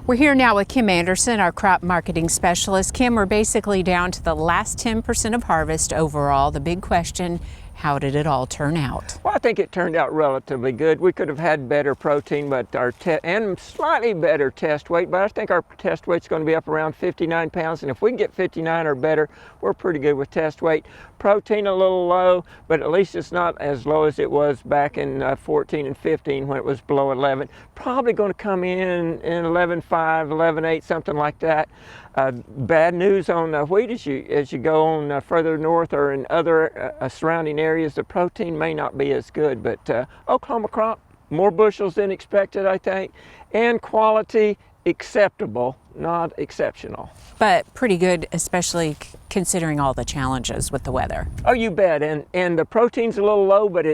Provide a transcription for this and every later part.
We're here now with Kim Anderson, our crop marketing specialist. Kim, we're basically down to the last 10% of harvest overall. The big question, how did it all turn out? Well, I think it turned out relatively good. We could have had better protein, but and slightly better test weight, but I think our test weight's going to be up around 59 pounds, and if we can get 59 or better, we're pretty good with test weight. Protein a little low, but at least it's not as low as it was back in 14 and 15 when it was below 11. Probably going to come in 11.5, 11.8, something like that. Bad news on wheat as you go on further north or in other surrounding areas, the protein may not be as good, but Oklahoma crop, more bushels than expected, I think, and quality acceptable, not exceptional. But pretty good, especially considering all the challenges with the weather. Oh, you bet, and the protein's a little low, but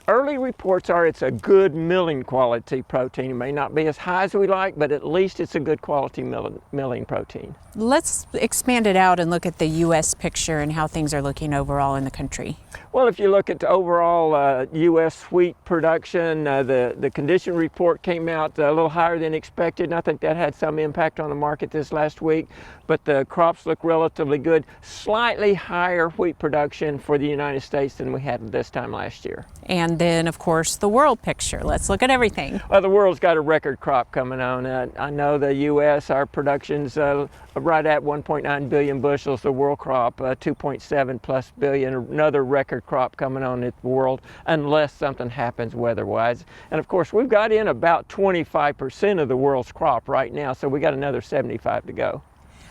early reports are it's a good milling quality protein. It may not be as high as we like, but at least it's a good quality milling protein. Let's expand it out and look at the U.S. picture and how things are looking overall in the country. Well, if you look at the overall U.S. wheat production, the condition report came out a little higher than expected, and I think that had some impact on the market this last week. But the crops look relatively good. Slightly higher wheat production for the United States than we had this time last year. And then, of course, the world picture. Let's look at everything. Well, the world's got a record crop coming on. I know the U.S., our production's right at 1.9 billion bushels. The world crop, 2.7 plus billion. Another record crop coming on in the world, unless something happens weather-wise. And of course, we've got in about 25% of the world's crop right now, so we got another 75 to go.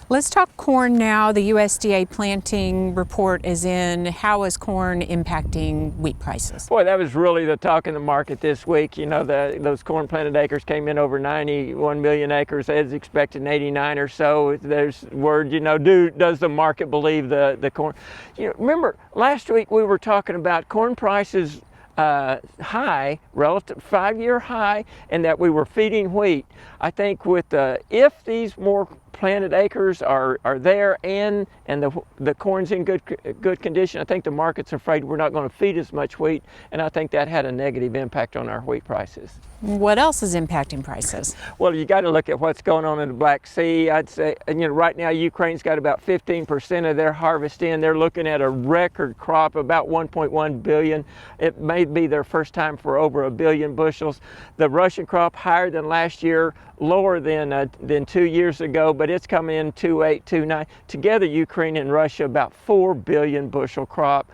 Let's talk corn now. The USDA planting report is in. How is corn impacting wheat prices? Boy, that was really the talk in the market this week. You know, those corn planted acres came in over 91 million acres as expected, 89 or so. There's word, you know, does the market believe the corn? You know, remember last week we were talking about corn prices high, relative 5-year high, and that we were feeding wheat. I think with if these more planted acres are there and the corn's in good condition, I think the market's afraid we're not going to feed as much wheat, and I think that had a negative impact on our wheat prices. What else is impacting prices? Well, you got to look at what's going on in the Black Sea. I'd say, you know, right now Ukraine's got about 15% of their harvest in. They're looking at a record crop, about 1.1 billion. It may be their first time for over 1 billion bushels. The Russian crop higher than last year, lower than 2 years ago, but it's coming in 2.8, 2.9. Together, Ukraine and Russia, about 4 billion bushel crop.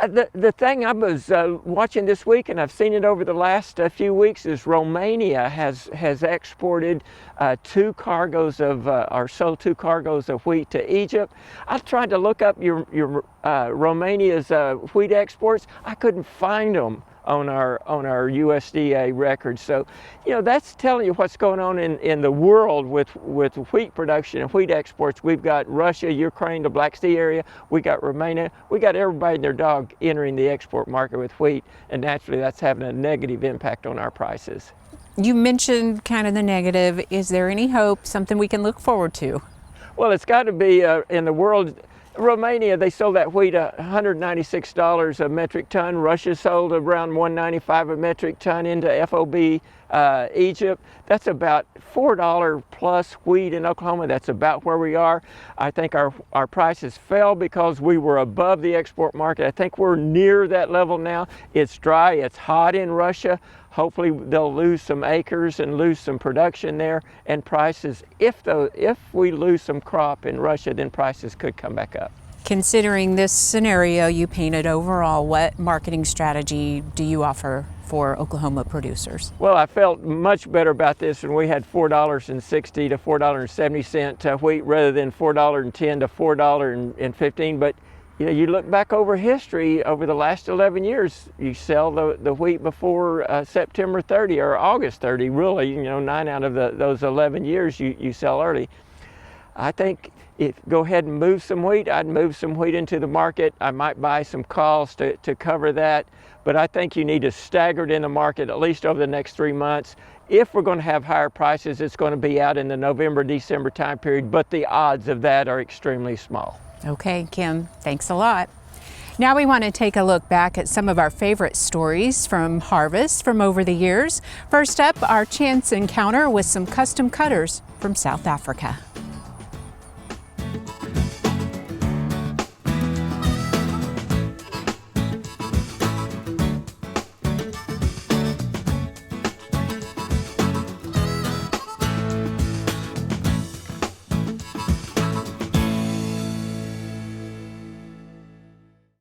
The thing I was watching this week, and I've seen it over the last few weeks, is Romania has exported 2 cargoes of, or sold 2 cargoes of wheat to Egypt. I tried to look up your Romania's wheat exports. I couldn't find them on our USDA record. So, you know, that's telling you what's going on in the world with wheat production and wheat exports. We've got Russia, Ukraine, the Black Sea area. We got Romania. We got everybody and their dog entering the export market with wheat, and naturally that's having a negative impact on our prices. You mentioned kind of the negative. Is there any hope, something we can look forward to? Well, it's got to be in the world. Romania, they sold that wheat $196 a metric ton. Russia sold around $195 a metric ton into FOB Egypt. That's about $4 plus wheat in Oklahoma. That's about where we are. I think our prices fell because we were above the export market. I think we're near that level now. It's dry, it's hot in Russia. Hopefully they'll lose some acres and lose some production there, and prices, if we lose some crop in Russia, then prices could come back up. Considering this scenario you painted overall, what marketing strategy do you offer for Oklahoma producers? Well, I felt much better about this when we had $4.60 to $4.70 wheat rather than $4.10 to $4.15. But you know, you look back over history, over the last 11 years, you sell the wheat before September 30 or August 30, really, you know, 9 out of those 11 years you sell early. I think go ahead and move some wheat. I'd move some wheat into the market. I might buy some calls to cover that, but I think you need to stagger it in the market at least over the next 3 months. If we're going to have higher prices, it's going to be out in the November, December time period, but the odds of that are extremely small. Okay, Kim, thanks a lot. Now we want to take a look back at some of our favorite stories from harvest from over the years. First up, our chance encounter with some custom cutters from South Africa.